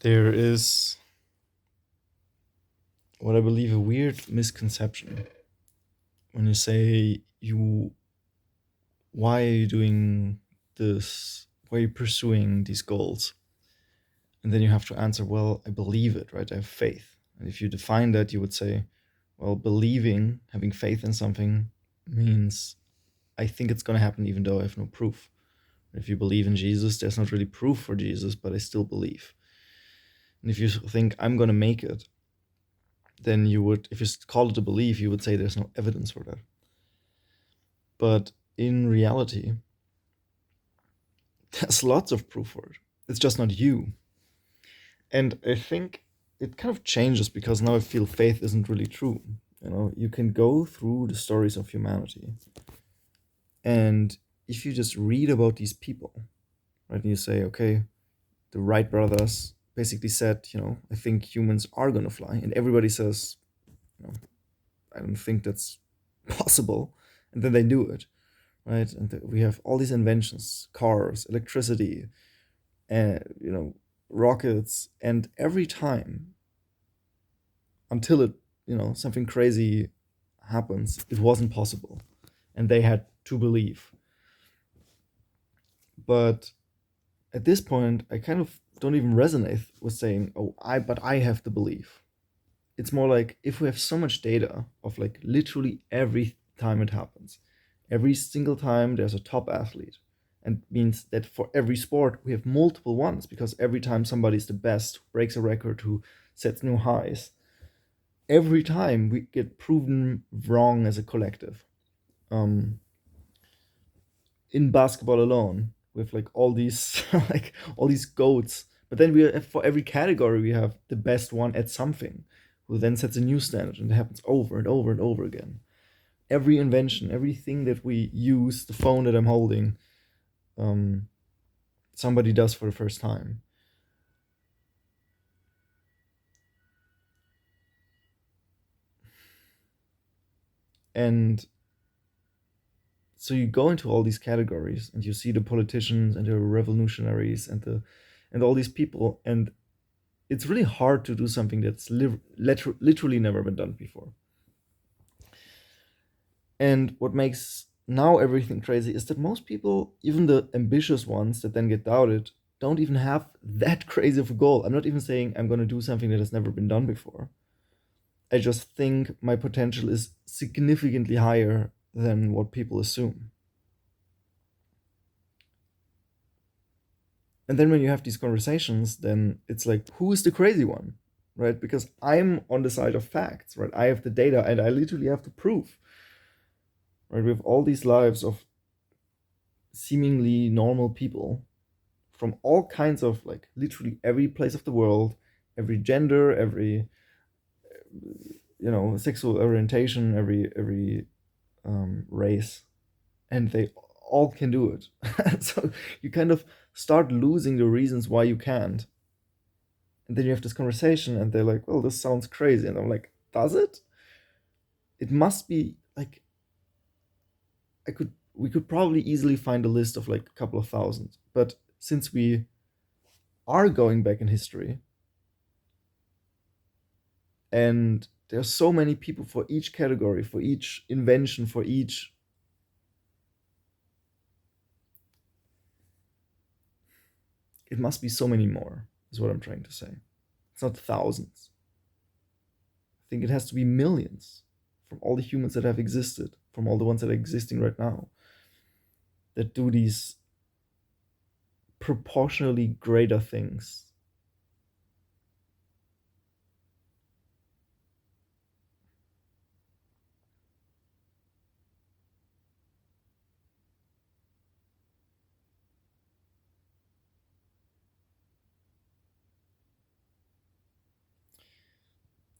There is what I believe a weird misconception when you say you why are you doing this? Why are you pursuing these goals? And then you have to answer, well, I believe it, right? I have faith. And if you define that, you would say, well, believing, having faith in something means I think it's going to happen even though I have no proof. If you believe in Jesus, there's not really proof for Jesus, but I still believe. And if you think I'm going to make it, then you would, if you call it a belief, you would say there's no evidence for that. But in reality, there's lots of proof for it. It's just not you. And I think it kind of changes because now I feel faith isn't really true. You can go through the stories of humanity, and if you just read about these people, right, and you say, okay, the Wright brothers basically said, I think humans are gonna fly, and everybody says, you know, I don't think that's possible, and then they do it, right? And we have all these inventions, cars, electricity, and rockets, and every time until it something crazy happens, it wasn't possible, and they had to believe. But at this point, I kind of don't even resonate with saying, "Oh, I have the belief." It's more like if we have so much data of like literally every time it happens, every single time there's a top athlete, and means that for every sport we have multiple ones because every time somebody's the best, breaks a record, who sets new highs, every time we get proven wrong as a collective. Um, in basketball alone, with like all these like all these goats, but then we have, for every category we have the best one at something, who then sets a new standard, and it happens over and over and over again. Every invention, everything that we use, the phone that I'm holding, um, somebody does for the first time. And so you go into all these categories and you see the politicians and the revolutionaries and all these people, and it's really hard to do something that's literally never been done before. And what makes now everything crazy is that most people, even the ambitious ones that then get doubted, don't even have that crazy of a goal. I'm not even saying I'm going to do something that has never been done before. I just think my potential is significantly higher than what people assume. And then when you have these conversations, then it's like, who is the crazy one? Right? Because I'm on the side of facts, right? I have the data and I literally have the proof. Right? We have all these lives of seemingly normal people from all kinds of, like, literally every place of the world, every gender, every sexual orientation, every race, and they all can do it. So you kind of start losing the reasons why you can't, and then you have this conversation, and they're like, "Well, this sounds crazy," and I'm like, "Does it? It must be like I could we could probably easily find a list of like a couple of thousand, but since we are going back in history, and there's so many people for each category, for each invention, for each, it must be so many more, is what I'm trying to say. It's not thousands. I think it has to be millions, from all the humans that have existed, from all the ones that are existing right now, that do these proportionally greater things.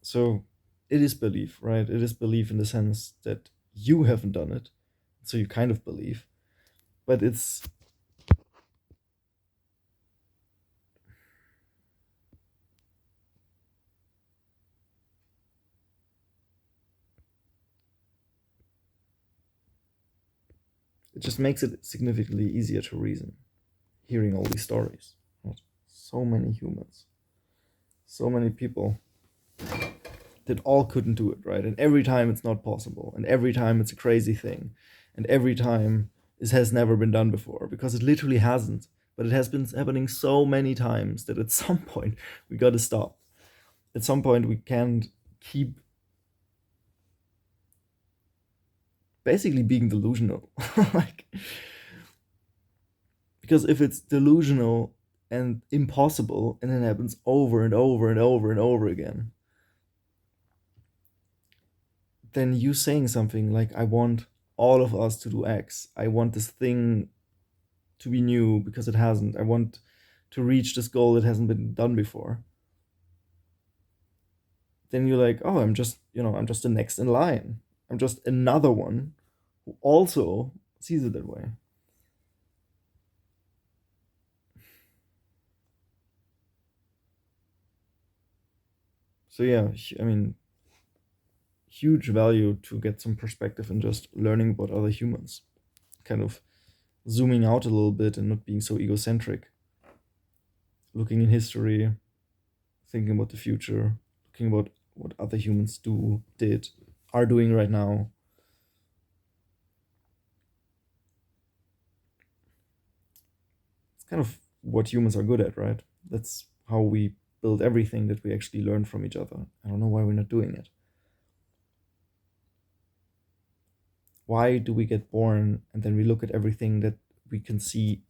So it is belief, right? It is belief in the sense that you haven't done it, so you kind of believe, but it just makes it significantly easier to reason, hearing all these stories. Right? So many humans. so many people that all couldn't do it, right? And every time it's not possible, and every time it's a crazy thing, and every time this has never been done before, because it literally hasn't. But it has been happening so many times that at some point we got to stop. At some point we can't keep basically being delusional. Like, because if it's delusional and impossible and it happens over and over and over and over again, then you saying something like, I want all of us to do X, I want this thing to be new because it hasn't, I want to reach this goal that hasn't been done before, then you're like, oh, I'm just the next in line, I'm just another one who also sees it that way. So yeah, I mean, huge value to get some perspective and just learning about other humans, kind of zooming out a little bit and not being so egocentric, looking in history, thinking about the future, looking about what other humans did, are doing right now. It's kind of what humans are good at, right? That's how we build everything that we actually learn from each other. I don't know why we're not doing it. Why do we get born and then we look at everything that we can see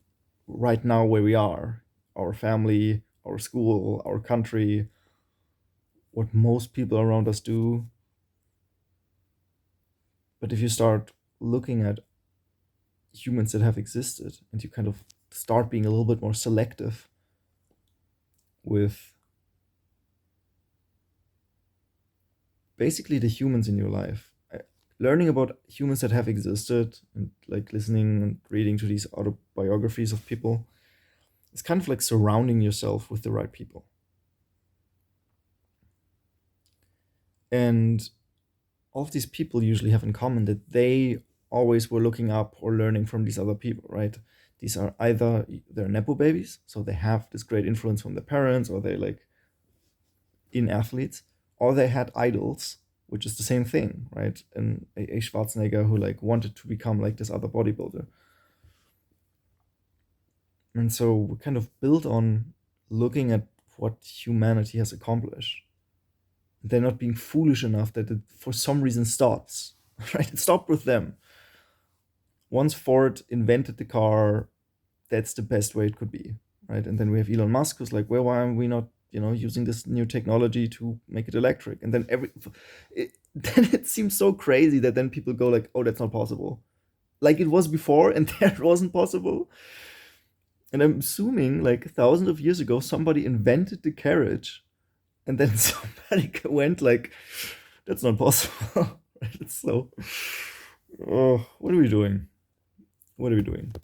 right now where we are, our family, our school, our country, what most people around us do. But if you start looking at humans that have existed and you kind of start being a little bit more selective with basically the humans in your life, learning about humans that have existed and like listening and reading to these autobiographies of people, it's kind of like surrounding yourself with the right people. And all of these people usually have in common that they always were looking up or learning from these other people, right? These are either they're nepo babies, so they have this great influence from their parents, or they're like in athletes, or they had idols, which is the same thing, right? And a Schwarzenegger who like wanted to become like this other bodybuilder. And so we kind of built on looking at what humanity has accomplished. They're not being foolish enough that it for some reason stops, right? It stopped with them. Once Ford invented the car, that's the best way it could be, right? And then we have Elon Musk who's like, well, why are we not, using this new technology to make it electric? And then then it seems so crazy that then people go like, oh, that's not possible. Like it was before, and that wasn't possible. And I'm assuming like thousands of years ago, somebody invented the carriage, and then somebody went like, that's not possible. Right? It's so, oh, what are we doing? What are we doing?